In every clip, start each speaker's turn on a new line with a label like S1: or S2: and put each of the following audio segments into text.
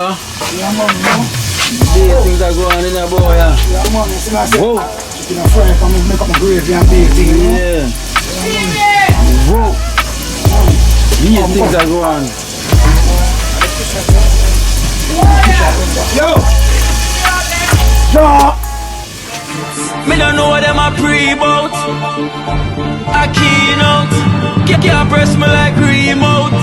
S1: Yeah, man, no.
S2: Things are going on in there, boy.
S1: Yeah, man, you see, I said,
S2: Whoa.
S1: chicken and fry, come and make up my gravy and bacon, you know?
S2: Yeah. Whoa. These things are going on.
S1: Yo! Yo!
S3: Me don't know what them a pre-bout. A keynote. Can't press me like remote.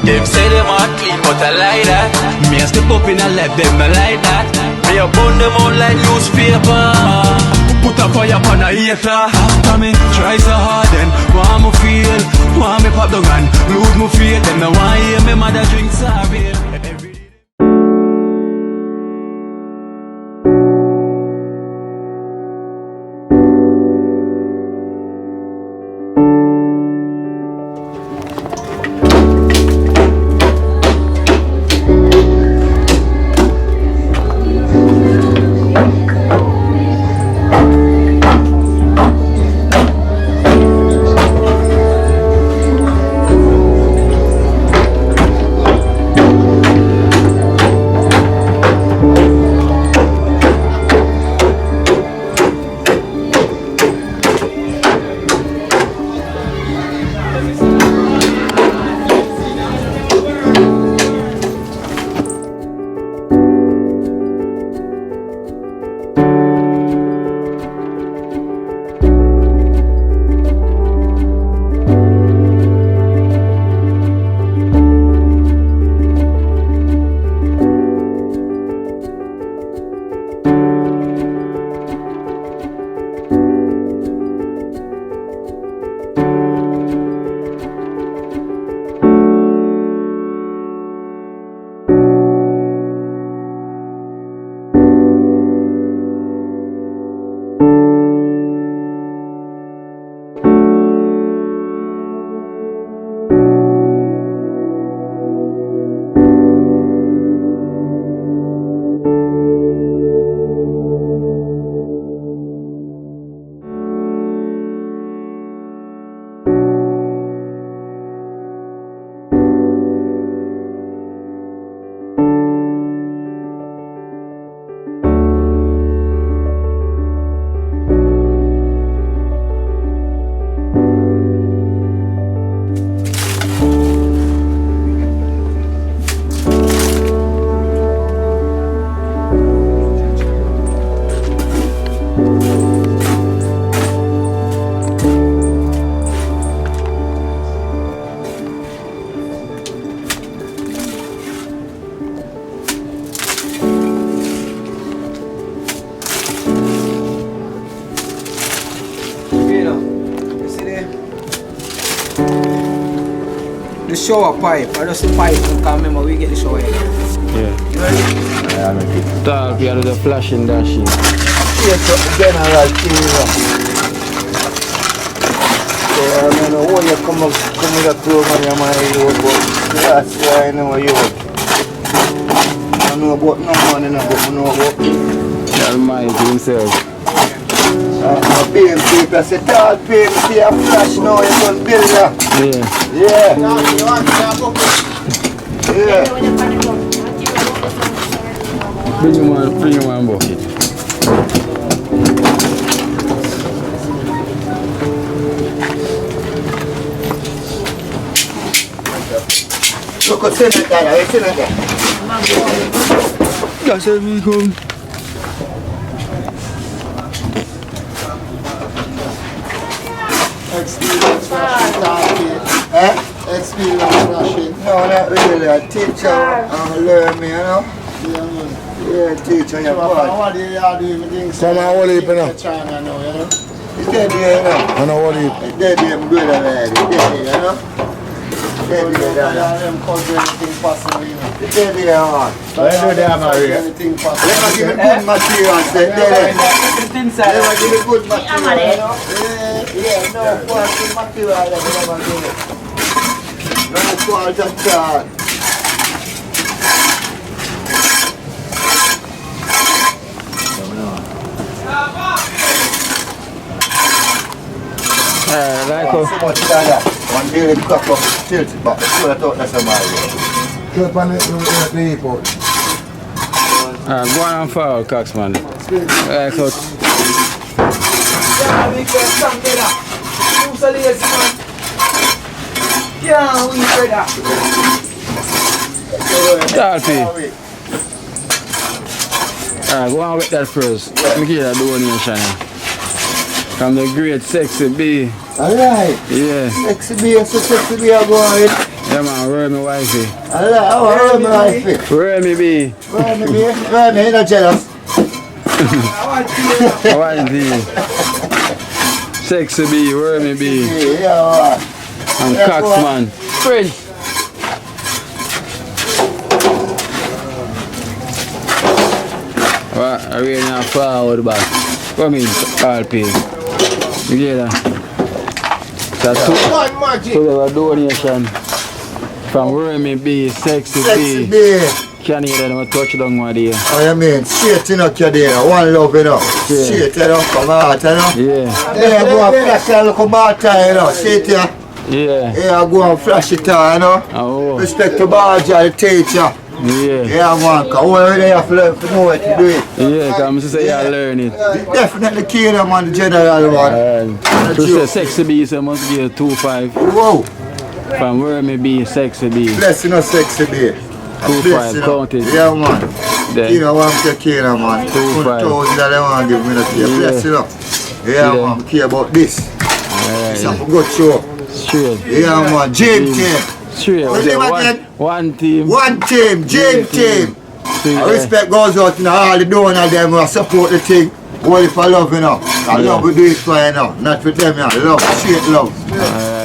S3: Them say them a clean but I like that. Me a step up in a left them I like that. Me a burn them out like newspaper. Put a fire upon a hater. After me try so hard then want me feel. Want me pop the gun, lose me feel. Them no want hear me mother drink sorry.
S1: The shower pipe, I just the pipe, because remember we get the shower here.
S2: Yeah.
S1: You ready?
S2: Yeah, I'm ready. Talk, you the flashing dashing.
S1: Yes, general cleaner. So I don't know when you come with a program in my road, but that's why I know you. I know about no money, but I know about
S2: The Almighty himself.
S1: paying people, I say, "Dad, pay me, see a flash now, you don't build that."
S2: Yeah.
S1: Yeah. Yeah.
S2: Bring you one bucket.
S1: Look what's in it there, it's in it there.
S2: That's where we come.
S4: Experience rushing, talking. Experience rushing.
S1: No, not really. I teach and learn me, you know.
S4: Yeah, man.
S1: Yeah, teach on your
S4: So,
S1: part.
S4: what do you do with things?
S5: Come on, what do you do now?
S4: China now, you know?
S1: It's dead here, you know.
S5: I know what you
S1: It's dead here, I'm good already. It's dead here, you know. Dead here, you know.
S4: Them cause anything possible, you know?
S1: It's dead here, man.
S5: Why do they have a real?
S4: Anything possible.
S1: Let me give me good material, say dead here. Let me give me good material, you know. Yeah, no quality material that you never give it. No quality at all.
S2: Like
S1: So much that. One daily cock up, tilt it back. Pull it out, that's a Marley.
S5: Clip on it, the airport.
S2: Alright, go on and forward, Cox, man. Alright, so.
S1: Yeah, we can come get up. Who's the lazy man? Yeah, we get up.
S2: Talpy. Alright, go on with that first. Let me give you that donation. From the great Sexy B.
S1: Alright.
S2: Yeah.
S1: Sexy B, so Sexy B, I go on it.
S2: Yeah, man, where me wifey?
S1: Alright, oh, where my wifey?
S2: Where me be?
S1: Where me be? Where me, you not jealous?
S2: I want you. Sexy B, where me be?
S1: Yeah,
S2: I'm Cox, man. French. What? I really not forward back. Come in, Talpy. You get that? That's so the donation from where me be, Sexy
S1: Sexy
S2: B.
S1: B.
S2: Can you hear them touch down my dear?
S1: Oh, you mean, straight in up your day, one love, you know. Straight, you know, from heart, you know.
S2: Yeah.
S1: Yeah, go and flash your little barter, you know, straight here.
S2: Yeah.
S1: Yeah, go and flash it out, you know.
S2: Oh.
S1: Respect to Barger, the teacher.
S2: Yeah.
S1: Yeah, man, because where they have to learn to know what to do it.
S2: Yeah, come to say you learn it.
S1: Definitely Kino, man, the general one.
S2: So say Sexy B, so must give 2.5.
S1: Whoa,
S2: From where me be, Sexy B.
S1: blessing us, Sexy B.
S2: 2.5, count it.
S1: Yeah, man.
S2: Then.
S1: Kino want to Kino, man.
S2: 2.5.
S1: $1,000 they want to give me that here.
S2: Yeah.
S1: Bless you know. Yeah, man, care about this. It's a good show.
S2: Straight.
S1: Yeah, man, James team.
S2: Straight.
S1: What's your name again?
S2: One team.
S1: One team, James team.
S2: Straight.
S1: Respect goes out to all the donors them who support the thing. What if I love you know? I love we do it for you now. Not for them, yeah. Love, straight love.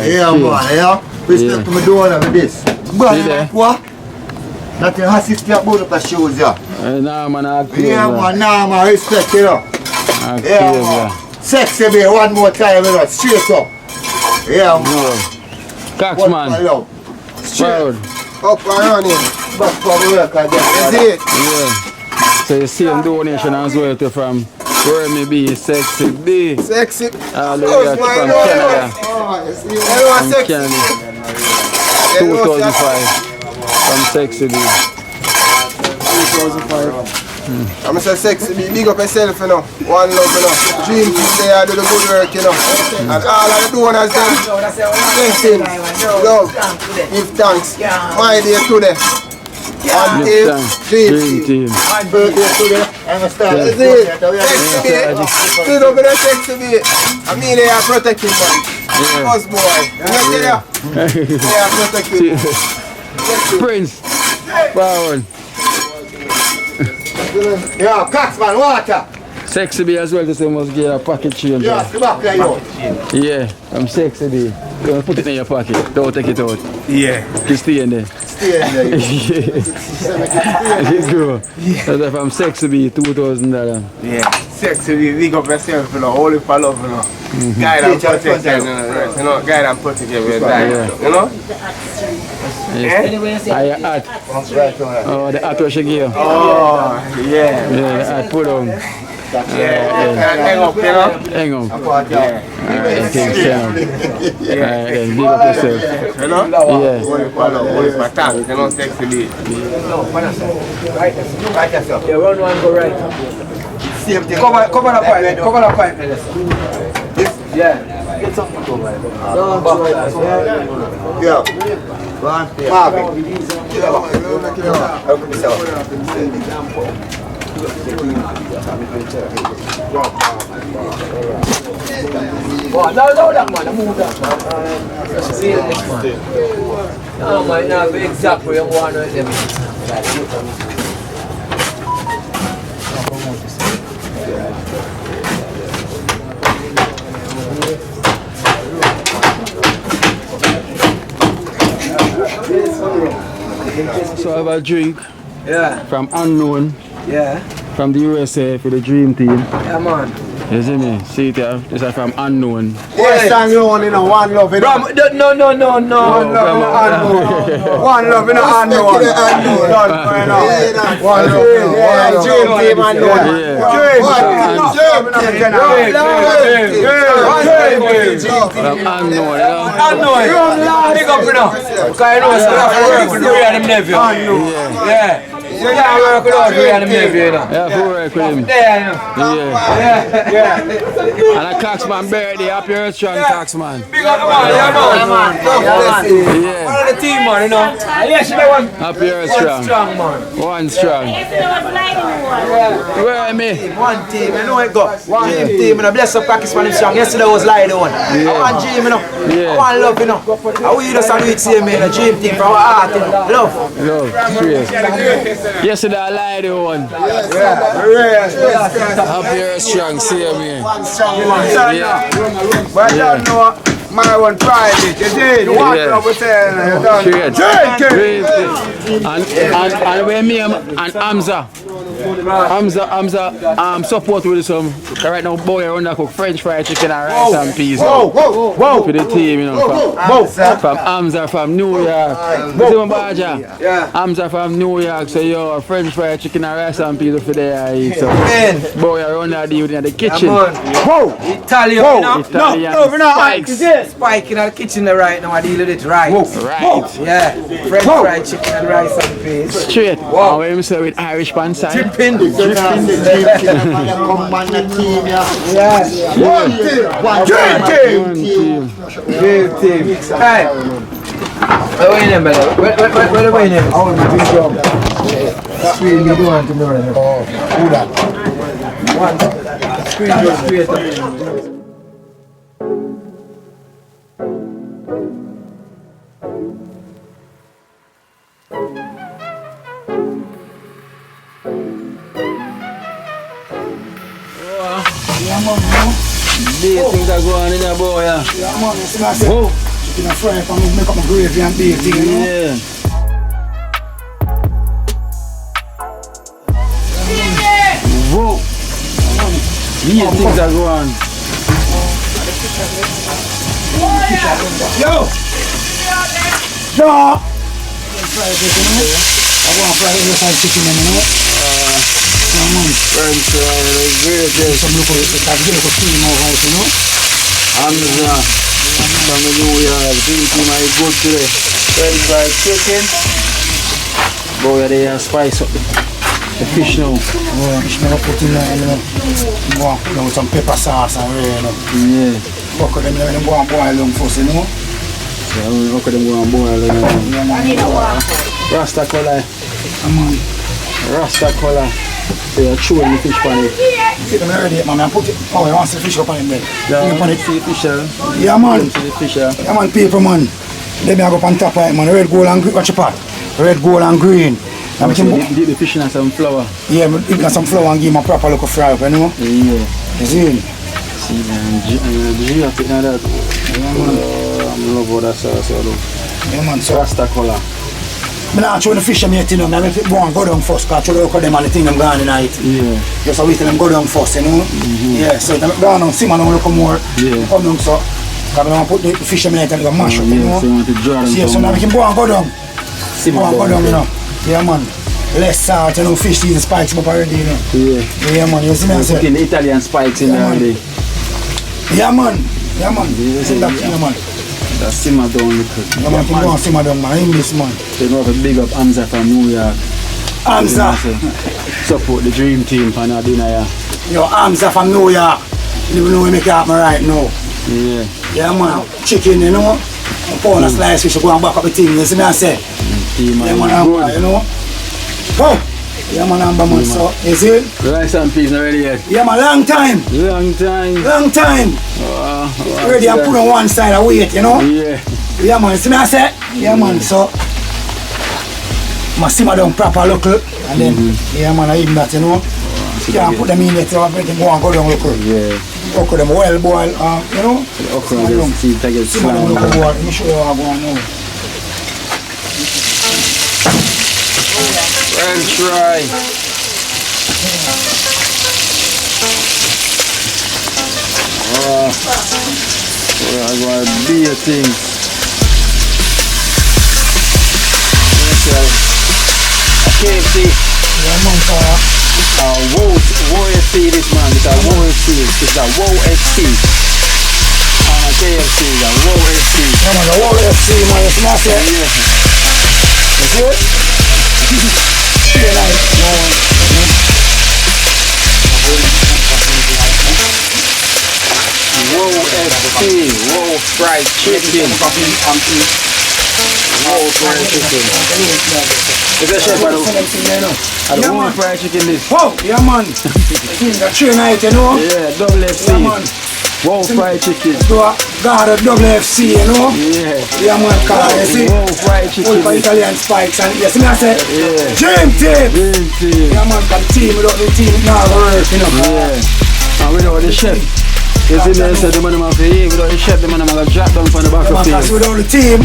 S1: Yeah, man, yeah. Respect to my donor with this.
S2: there?
S1: What? Nothing has to stay about the shoes, yeah.
S2: Nah, man, I'll
S1: Yeah, man, nah, man, respect, you know. Yeah, man. Sexy baby, one more time, you know, straight up. Yeah, man.
S2: Cox,
S1: What
S2: man.
S1: I love.
S2: Proud.
S4: Up and running.
S1: Back for the work again.
S4: That's it.
S2: Yeah. So you see them donation as well to from where me be, Sexy B.
S4: Sexy.
S2: All the way from Canada.
S4: Everyone
S2: From
S4: sexy.
S2: Canada. 2005. From Sexy B.
S4: 2005. I'm say sexy, big up yourself, you know. One love, you know. Dream team there, do the good work, you know. And all of the donors, them. Blessings, love, give thanks. My day today. One team, dream team.
S1: Birthday today, I'm a star.
S4: That's it. Sexy bit. Still over there, sexy bit. I mean, they are protecting, man. Us boy. You know there? They are protecting.
S2: Prince. Brown.
S1: Yeah, Coxman, water.
S2: Sexy B as well, to say must get a pocket change.
S1: Yeah, come back there, yo.
S2: Yeah, I'm Sexy B. You want to put it in your pocket, don't take it out.
S4: Yeah.
S2: Just stay in there.
S1: Stay in there, yo.
S2: Let's go. That's if I'm Sexy B, $2,000.
S4: Yeah, sexy, big up yourself, you know, all for love, you know. Guide and protect you, you know, guide and protect you with that, you know.
S2: Yes. Are you hot? Oh, the hot was she give you?
S4: Oh, yeah.
S2: Yeah, the hot put on.
S4: Hang up, you know.
S2: Hang on.
S1: Apart, yeah.
S2: Alright, Kingston. Alright, then big up yourself.
S4: You know?
S2: Yeah.
S4: All for love, all for thanks, you know, sexy bit.
S1: Right yourself.
S6: Yeah, run one, go right.
S1: Same thing.
S6: Cover the pipe, cover the pipe. Yeah. Get something to go right.
S1: Yeah. One, Marvin.
S6: Oh, no, that man, I move that man. See this man. No, man, now be exact where you want to them.
S2: So I have a drink
S6: Yeah,
S2: from Unknown,
S6: yeah,
S2: from the USA for the Dream Team.
S6: yeah, man.
S2: You see me? See it here? This is from Unknown.
S4: Yes, unknown, you know, one love, you know.
S6: No.
S4: One love, unknown. One love, you know, unknown. One love, dream team, unknown. Big up, you know. Because you know, so that's work with Ray and him nephew. Yeah. You can't work without Ray and him nephew, you know.
S2: Yeah, who work with him?
S4: There, you know.
S2: Yeah. And a Coxman birthday, happy earth strong Coxman.
S6: Big up, man. Yeah. One of the team, man, you know. Yes, you know one.
S2: Happy earth
S6: One
S2: strong.
S6: strong, man.
S2: One strong. Where am I?
S7: One team, I know it go. One team, and I bless up practice for them strong. Yesterday was light on. I want dream, you know. I want love, you know. And we just do it same, man. A dream team from our heart, you know. Love.
S2: Love, straight. Yesterday I lied to one. Happy earth strong, see you, man.
S4: But I don't know my one Friday. You did. One over there.
S2: Straight. And when me and Hamza support with some right now boy around there cook French fried chicken and rice and peas.
S4: Whoa.
S2: For the team, you know. From Hamza from New York. See my Baja?
S4: Yeah.
S2: Hamza from New York, so yo, French fried chicken and rice and peas for there eat. So boy around there dealing in the kitchen.
S7: Whoa! Italian, you know.
S2: Italian spikes.
S7: Spike in the kitchen there right now. I deal with it right.
S2: Right.
S7: Yeah. French fried chicken and rice and peas.
S2: Straight. And when we say with Irish pan side.
S7: Dripping.
S1: Come on, the team, yeah.
S2: One team.
S7: Dream team. Hey. Where are we in, brother? Where are we in?
S5: I want to do the job. Screen me doing to me. Who that?
S7: One. Screen goes straight up.
S2: These things are going on in there, boy.
S5: Yeah, man, you see what I say? Chicken and fry for me, make up my gravy and bacon, you know?
S2: Yeah. Whoa. These things are going on.
S5: Yo! Fried chicken, you know? I want fried chicken, you know?
S2: French fries,
S5: Some local, steam over it, you know?
S2: Hamza from the New York, drinking my good today. French fried chicken. Boy, they are spice up the fish now.
S5: Fish now put in there, you know? Go on, with some pepper sauce and you know?
S2: Yeah.
S5: Buck them, them go and boil them first, you know?
S2: So look at them go and boil them. Rasta color. Rasta color. So you're chewing the fish pan it.
S5: See them already, man. I put it. Oh, you want to see the fish up on it then?
S2: Yeah,
S5: Upon it.
S2: see the fish,
S5: Yeah, man.
S2: see the fish, yeah.
S5: Yeah, man, paper, man. Let me go up on top of it, man. Red, gold, and green. Watch your pot. Red, gold, and green.
S2: So dip the fish in some flour.
S5: Yeah, but give me some flour and give me a proper look of fry up, you know?
S2: Yeah.
S5: You see?
S2: See, man, G up it now that.
S5: Yeah, man.
S2: I love all that sauce, I love.
S5: Yeah, man. So,
S2: Rasta color.
S5: I'm not showing the fish I'm eating, you know. I'm going to go down first, because I show look at them and the thing I'm going to eat.
S2: Yeah.
S5: Just so we tell them go down first, you know? Yeah, so I'm going down, see, man, I'm look more.
S2: Yeah.
S5: Come down, so. Because I'm going to put the fish I'm eating and go mash up, you know?
S2: So you want to draw them
S5: See, so now we can go down. Go down, you know? Yeah, man. Less salt, you know, fish season spikes up already, you know?
S2: Yeah.
S5: Yeah, man, you see me, I say?
S2: Putting the Italian spikes in there already.
S5: Yeah, man. Yeah, man. See that, yeah, man.
S2: That simmer down little.
S5: Yeah, man, can go and simmer down, man. English, man.
S2: So you know to big up Hamza from New York.
S5: Hamza.
S2: Support the dream team for our dinner, yeah.
S5: Yo, Hamza from New York. You know we make it happen right now.
S2: Yeah.
S5: Yeah, man. Chicken, you know. A pound of slice fish, go and back up the thing, you see me, I say?
S2: Team,
S5: Yeah, man,
S2: good.
S5: Hamza, you know. Oh! Yeah, man, Hamza, man, so, you see?
S2: Rice and peas not ready yet.
S5: Yeah, man, long time.
S2: Long time.
S5: Long time. Ready and put on one side and wait, you know?
S2: Yeah.
S5: Yeah, man, see me, I say? Yeah, man, so. I simmer down proper local, and then, yeah, man, I eat that, you know? You can't put them in there, so everything go and go down local.
S2: Yeah.
S5: Cook them well boiled, you know?
S2: Okra just see it get
S5: Simmer down
S2: slang.
S5: local boil. Let me show you how I go on now.
S2: French fry. I'm going to be a thing. KFC. Wow FC this man. It's a Wow FC. It's a Wow FC. And a KFC. It's a Wow FC.
S5: Yeah, man, the Wow FC, man. It's not it.
S2: Yeah.
S5: You see it? Yeah, nice.
S2: Wow FC. Wow fried chicken. Wow fried chicken. Is that chef? I don't want fried chicken this.
S5: Wow, yeah man. The train night, you know?
S2: Yeah, double FC.
S5: Yeah man.
S2: Wow fried chicken.
S5: So got a double FC, you know?
S2: Yeah.
S5: Yeah man, car, you see?
S2: Wow fried chicken.
S5: All for Italian spikes and you see me I say?
S2: Yeah.
S5: Dream team!
S2: Dream team.
S5: Yeah man, the team without the team now work, you know?
S2: Yeah. And without the chef. You see me say the man have to eat. Without the chef, the man have to drop down from the back of the
S5: field. Without the team,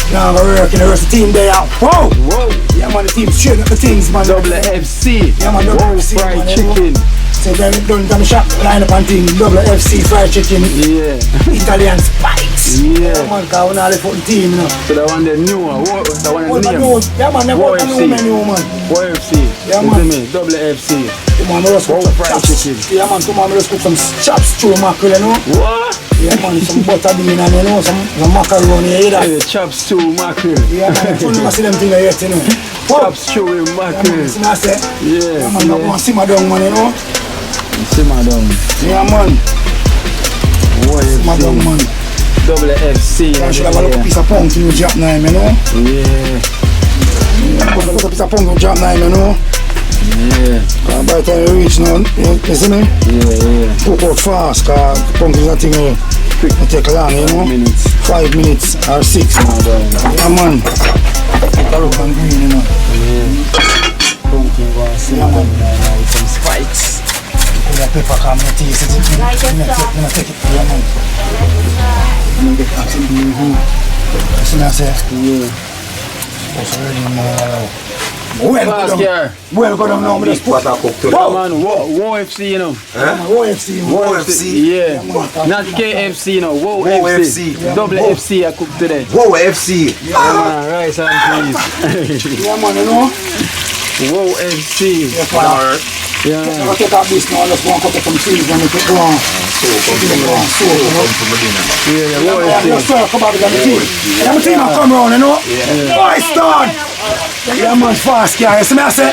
S5: now work, you know, the rest of the team there. Whoa!
S2: Whoa!
S5: Yeah man, the team straight up the things, man.
S2: Double FC.
S5: Yeah man, double FC,
S2: fried
S5: man,
S2: chicken.
S5: So then done the shop, line up and thing, double FC fried chicken.
S2: Yeah.
S5: Italian spikes.
S2: Yeah.
S5: Yeah man, cause we now for the team, you know.
S2: So the one that new one, the one that name.
S5: Yeah man, they want to know menu, man.
S2: Wow FC.
S5: Yeah man.
S2: Double FC.
S5: Come on, we just cook some
S2: fried chicken.
S5: Yeah man, come on, we just cook some chops, stew mackerel, you know.
S2: What?
S5: Yeah man, some butter bean and you know, some macaroni, you hear that?
S2: Yeah, chops stew mackerel.
S5: Yeah man, you never see them things yet, you know.
S2: Chops stew with mackerel.
S5: Yeah man, say.
S2: Yeah.
S5: Yeah man, you want to simmer down, man, you know.
S2: Simmer down.
S5: Yeah man. Simmer down, man.
S2: Double FC.
S5: I should have a little piece of pumpkin with drop nine, you know.
S2: Yeah.
S5: Put a little piece of pumpkin with drop nine, you know.
S2: Yeah.
S5: By the time you reach now, you see me?
S2: Yeah.
S5: Cook out fast, because pumpkin is nothing quick to take long, you know? 5 minutes or 6. Yeah, man. Look and green, you know?
S2: Yeah. Pumpkin was with some spikes.
S5: Put the pepper, come and taste it. I'm going to take it, yeah, man. I'm going to get it. See what I say?
S2: Yeah.
S5: What's already more? Well, go down now, just put
S2: man, Wow FC, you know.
S5: Wow FC.
S4: Wow FC.
S2: Yeah. Not KFC, you know. Wow FC. Double FC I cooked today.
S4: Wow FC.
S2: Yeah, man. Rice and peas.
S5: Yeah, man, you know.
S2: Wow FC.
S5: Yeah. I'm going to take out this now, let's go and cut it from trees and make it go on.
S2: Yeah, Wow FC.
S5: Just come back with the team. Yeah, my team come round, you know. Boy, start. Yeah, man, fast, guy. You see me, I say?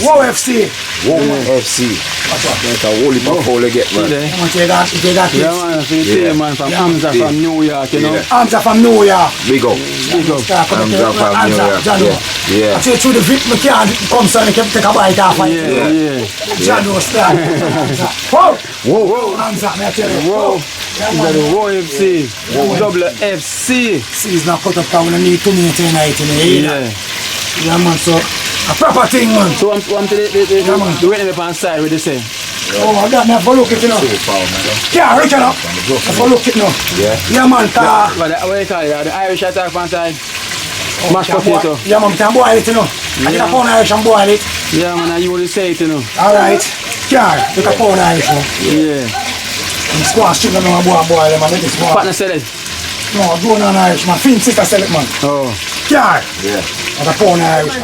S5: Wow FC.
S4: Wow FC. That's a whole heap of foul get, man.
S5: Yeah, man, take that.
S2: Yeah, man, for the team, man, from Hamza from New York, you know.
S5: Hamza from New York.
S4: Big up.
S5: Hamza from New York.
S4: Yeah.
S5: I say through the VIP, I can't come so I can take a bite off.
S2: Yeah.
S5: Jano start. Whoa!
S4: Whoa.
S5: Hamza, I tell you.
S2: Whoa. Is that the Wow FC? Double FC.
S5: See, it's not cut up down, we need 2 minutes tonight, you know.
S2: Yeah.
S5: Yeah, man, so a proper thing, man.
S2: So I'm to the waiting up on side with the same.
S5: Oh, I got me have a look at it now. Yeah, right now. Have a look at it now. Yeah, man, car.
S2: What do you call it? The Irish attack on side. Mashed potato.
S5: Yeah, man, we can boil it, you know. I get a pound Irish and boil it.
S2: Yeah, man, you will say it, you know.
S5: Alright. Car, take a pound Irish now.
S2: Yeah.
S5: And squash chicken and boil them, man. Let it boil.
S2: Partner said it.
S5: No, go on Irish, man. Fin sister sell it, man.
S2: Oh.
S5: Car.
S4: Yeah.
S5: And a pound Irish.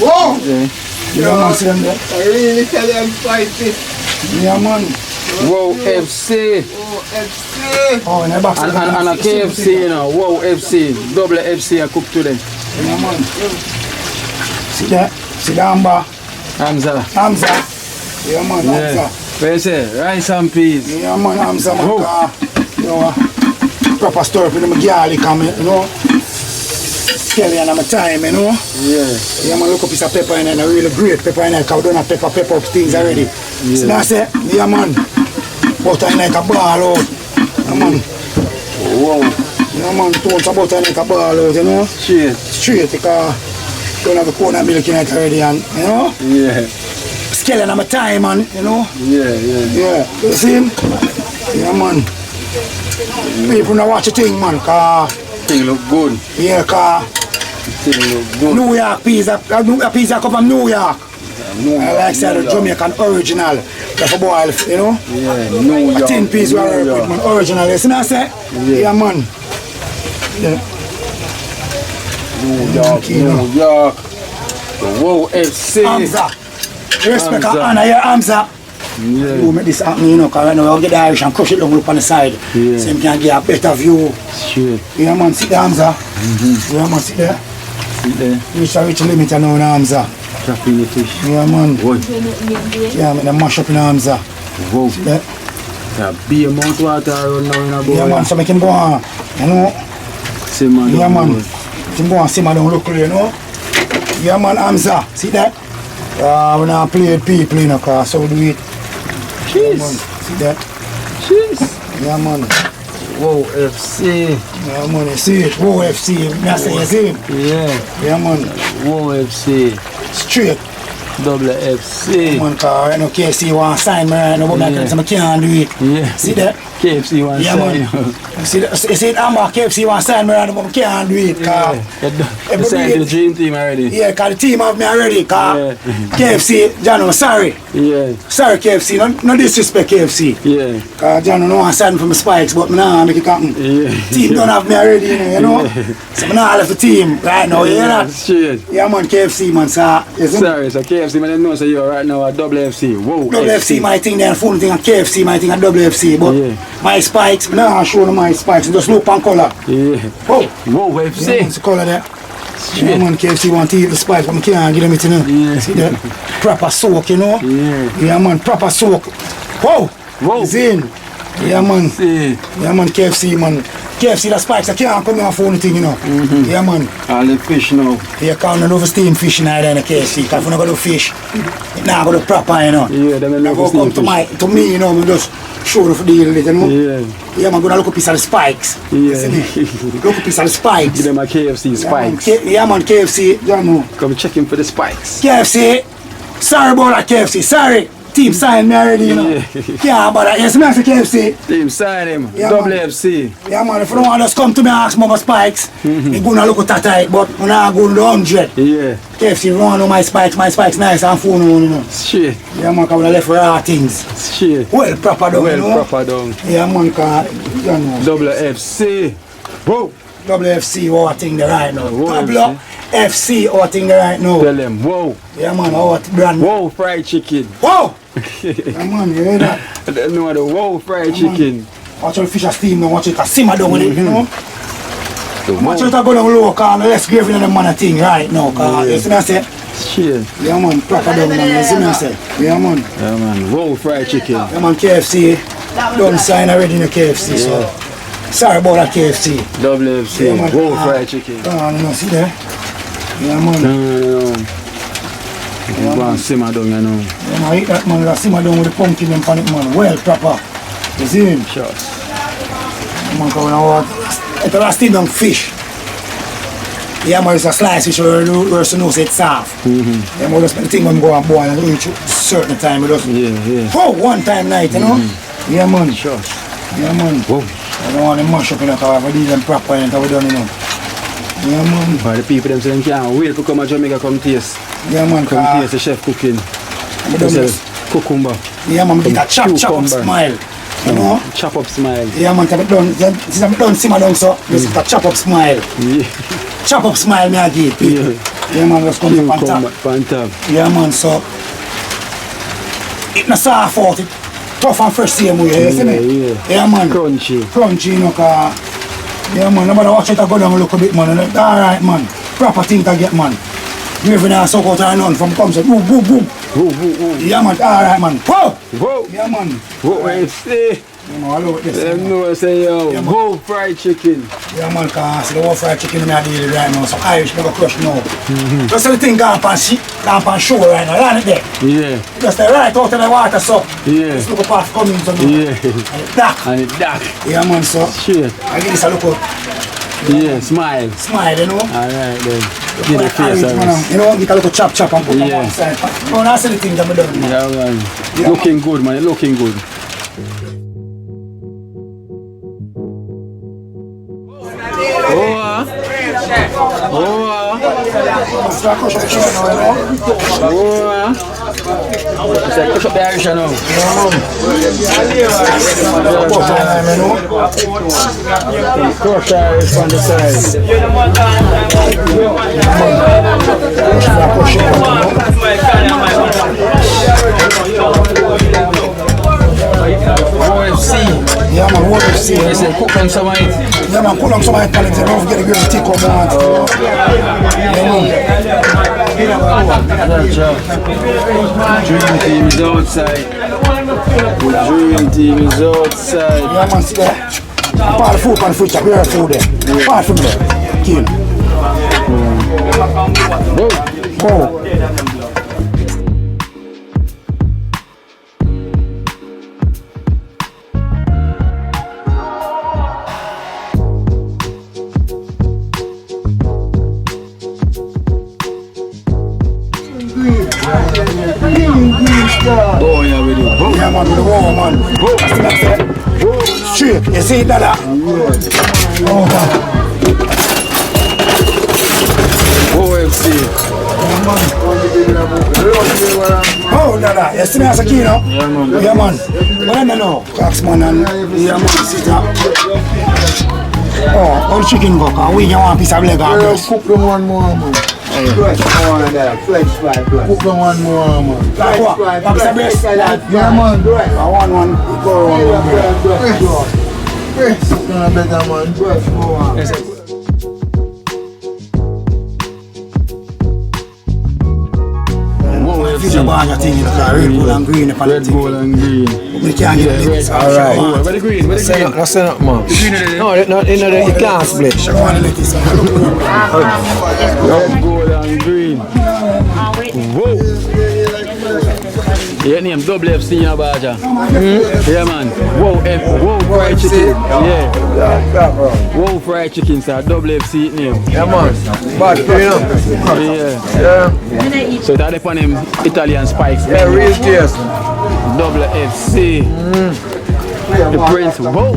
S5: Whoa! Yeah, man, see them there.
S4: I really tell you I'm spicy.
S5: Yeah, man.
S2: Wow FC.
S5: Oh, and a box.
S2: And a KFC, you know. Wow FC. Double FC I cooked today.
S5: Yeah, man. See that? See the Amber?
S2: Hamza.
S5: Yeah, man, Hamza.
S2: Where you say? Rice and peas.
S5: Yeah, man, Hamza, man. You know, proper store for them garlic, you know. Skelly and my time, you know.
S2: Yeah.
S5: Yeah, man, look up piece of pepper in there, a really great pepper in there, because we don't have pepper up things already.
S2: Yeah.
S5: So now I say, yeah, man, butter in like a ball out. Yeah, man.
S2: Wow.
S5: Yeah, man, tons of butter in like a ball out, you know. Straight, because don't have a corner milk in it already, and, you know.
S2: Yeah.
S5: Skelly and my time, man, you know.
S2: Yeah.
S5: Yeah, you see him? Yeah, man. People now watch the thing, man, because
S2: thing look good.
S5: yeah, because
S2: Thing look good.
S5: New York pizza, a pizza come from New York. I like say the Jamaican original. Like a boil, you know?
S2: Yeah, New York.
S5: A 10 piece we are with, man. Original, you see what I say? Yeah, man. Yeah.
S2: New York, New York. Whoa, FC.
S5: Hamza. Respect and honor your Hamza.
S2: Yeah.
S5: You make this happen, you know, because right now we get the Irish and crush it down, look on the side.
S2: Yeah.
S5: So you can get a better view.
S2: Shit.
S5: Yeah, man, sit there, Hamza. Yeah, man, sit there.
S2: See there?
S5: Reach the limit now, Hamza.
S2: Trapping the fish.
S5: Yeah, man.
S2: Boy.
S5: Yeah, make them mash up in Hamza.
S2: Whoa.
S5: See there?
S2: Yeah, be amount of water around now in a boy.
S5: Yeah, man, so make him go on. You know?
S2: Simmer
S5: Yeah,
S2: down,
S5: man.
S2: boy.
S5: Make him go on, simmer down locally, you know? Yeah, man, Hamza. See that? We not play with people, you know, because so we do it. Yeah, man. See that?
S2: Jeez.
S5: Yeah, man.
S2: Whoa, FC.
S5: Yeah, man, you see it. Whoa, FC. I say you see him.
S2: Yeah.
S5: Yeah, man.
S2: Whoa, FC.
S5: Straight.
S2: Double FC.
S5: Man, cause right now KFC want to sign me right now, but I can't do it.
S2: Yeah.
S5: See that?
S2: KFC one
S5: Yeah,
S2: sign.
S5: man. You see it, Amber, KFC want to sign me right now, but I can't do it. Cause
S2: You signed the dream team already.
S5: yeah, because the team have me already. Cause KFC, Jano, sorry.
S2: Yeah.
S5: Sorry, KFC. No disrespect, KFC.
S2: Yeah.
S5: Cause Jano no want to sign for my spikes, but I nah make it happen.
S2: Yeah.
S5: Team don't have me already, you know? So I nah left the team right now, you hear that?
S2: Shit.
S5: Yeah, man, KFC, man, so. You see me?
S2: Sorry, so KFC, man, I know so you're right now at double FC. Whoa,
S5: WFC, my thing, then phone thing, and KFC, my thing, and WFC, but my spikes, I nah show them my spikes, just look on color.
S2: Yeah.
S5: Oh,
S2: Whoa,
S5: yeah,
S2: FC.
S5: man, the color there. Yeah, man, KFC want to eat the spikes, but I can't give them it, you know.
S2: Yeah.
S5: See that? Proper soak, you know.
S2: Yeah.
S5: Yeah, man, proper soak. Whoa,
S2: Whoa.
S5: it's in. Yeah, man.
S2: See.
S5: Yeah, man, KFC, man. KFC, the spikes, I can't come here and phone thing, you know. Yeah, man.
S2: All the fish now.
S5: You can't do steam fish in there in the KFC, because if you don't go to fish, it not go to proper, you know.
S2: Yeah, them
S5: I
S2: love
S5: go come
S2: steam
S5: to me, you know, me just show the deal with it, you know.
S2: Yeah.
S5: Yeah, man, gonna look a piece of the spikes. You see me? Look a piece of the spikes.
S2: Give them a KFC spikes.
S5: Yeah, man, KFC, you know.
S2: Come checking for the spikes.
S5: KFC, sorry about that, KFC, sorry. Team signed me already, you know. Yeah, but yes, man, for KFC.
S2: Team sign him.
S5: Yeah,
S2: double
S5: man.
S2: FC.
S5: Yeah, man, if you don't want to just come to me and ask me about spikes, you gonna look at that tight, but when I go to 100.
S2: Yeah.
S5: KFC, you want to know my spikes nice and phone, you know.
S2: Shit.
S5: Yeah, man, because we left raw things.
S2: Shit.
S5: Well, proper down, you know.
S2: Well, proper down.
S5: Yeah, man, because, you know.
S2: Double FC. Whoa.
S5: WFC, our thing there right now.
S2: Whoa,
S5: Pablo FC, our thing there right now.
S2: Tell them, whoa.
S5: Yeah, man, our brand.
S2: Whoa, fried chicken.
S5: Whoa! Yeah, man, you hear that?
S2: No, the whoa, fried chicken.
S5: Watch how the fish are steam now, watch it simmer down with it, you know?
S2: The
S5: Watch how it go down low, because let's give you the man a thing right now, because you see me I say?
S2: Shit.
S5: Yeah, man, proper down, man, you see me I say? Yeah, man.
S2: Yeah, man. Whoa, fried chicken.
S5: Yeah, man, KFC, done sign already in the KFC, so. Sorry about that KFC.
S2: Double FC.
S5: Yeah, man.
S2: Whoa, fried chicken.
S5: No, see there? Yeah, man.
S2: No. You go and simmer down, you know.
S5: Yeah, man, eat that, man, that simmer down with the pumpkin and pan it, man, well, proper. You see him?
S2: Sure.
S5: Man, because when I want, it's a steam down fish. Yeah, man, it's a slice fish where you know it's soft. Yeah, man, just the thing when we go and boil and reach a certain time, we just, oh, one time night, you know? Yeah, man.
S2: Sure.
S5: Yeah, man.
S2: Whoa.
S5: I don't want to mash up in the car, but these them proper and we done, you know. Yeah, man.
S2: But the people them say they can't wait to come to Jamaica, come taste.
S5: Yeah, man.
S2: Come taste the chef cooking.
S5: We done this.
S2: Cucumber.
S5: Yeah, man, we get a chop up smile. You know?
S2: Chop up smile.
S5: Yeah, man, since I'm done simmer down, so just a chop up smile.
S2: Yeah.
S5: Chop up smile, me I give people. Yeah, man, just come to pan top. Yeah, man, so it not soft out, it tough and fresh same way, you see me? Yeah, man. Crunchy, you know, cause yeah, man, no matter watch it, I go down and look a bit, man. Alright, man. Proper thing to get, man. You even have suck out and none from comes and boom, boom, boom. Yeah, man, alright, man. Whoa! Yeah, man.
S2: Whoa, FC.
S5: Yeah, man, I love this.
S2: Them know say, yo,
S5: yeah,
S2: whoa, fried chicken.
S5: Yeah, man, cause the whole fried chicken I deal with right now, so Irish never crush now. Just the thing gone pan show right now, land it there.
S2: Yeah.
S5: Just right out of the water, so.
S2: Yeah.
S5: Just look up off coming to me.
S2: Yeah. And it dark.
S5: Yeah, man, so.
S2: Shit.
S5: I give this a look up.
S2: Yeah, smile.
S5: Smile, you know.
S2: Alright then. Give the face service.
S5: You know, you can look at chop and put on one side. No, that's the thing that we done.
S2: Yeah, man. Yeah, looking man. Good, man. Looking good. Oh, It's like push up the Irish now. Crush Irish on the side. OFC.
S5: Yeah man, OFC.
S2: You say cook on some meat.
S5: Yeah man, cook on some meat. Don't forget to get a tick up man.
S2: Dream team is outside. Dream team is outside.
S5: Yeah man, see there. Part of food on the fridge, pure food there. Part from there. Kino. Go.
S2: Oh yeah, we do.
S5: Yeah man, with the war man. That's the next step. Straight, you see that? Oh God.
S2: OFC.
S5: Oh Dada, you see me as a Kino?
S2: Yeah man.
S5: Yeah man. What do you know? Cracksman and yeah man, sit up. Oh, all chicken go, cause we want a piece of leg and breast.
S1: Cook them one more, man. Flex fry. Cook them one more, man.
S5: Like what? A piece of breast?
S1: Yeah, man.
S5: I want one. Go on.
S1: Breast. Better, man. Breast more.
S5: Fish a bag of thing in the car, Red Bull and green.
S2: Red Bull and green.
S5: We can't get it.
S7: Alright.
S2: Where the green? Where the green?
S7: That's enough, man.
S2: The green is
S7: No, you can't split.
S5: I want to let this one.
S2: Red Bull and green. Whoa. Your name double FC in a Baja. Yeah man. Whoa fried chicken. Yeah. Whoa fried chicken, sir. Double FC name.
S7: Yeah, man. Bad for you know.
S2: Yeah. So it had upon him Italian spikes.
S7: Yeah, real taste.
S2: Double FC. The Prince. Whoa.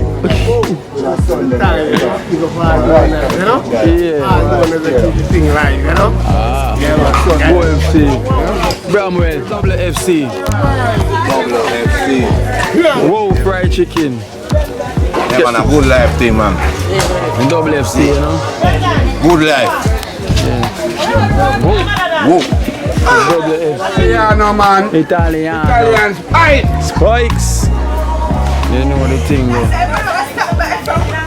S2: OFC. Bramwell, double FC. Whoa, fried chicken.
S8: Yeah, man, a good life thing, man.
S2: Double FC, you know?
S8: Good life.
S2: Whoa. Double FC.
S1: Yeah, no, man.
S2: Italian spikes. You know the thing there.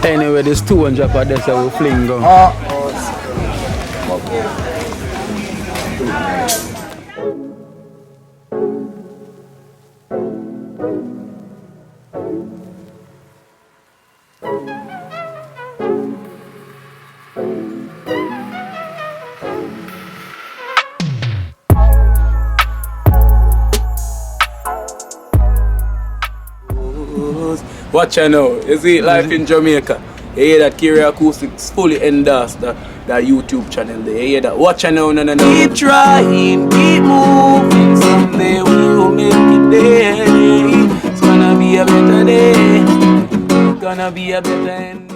S2: Anyway, there's 200 per day, so we'll fling go. Watch out now, you see life in Jamaica. You hear that Kiri Acoustics fully endorsed that YouTube channel there. You hear that? Watch out now, no.
S3: Keep trying, keep moving. Someday we will make it there. It's gonna be a better day. Gonna be a better end.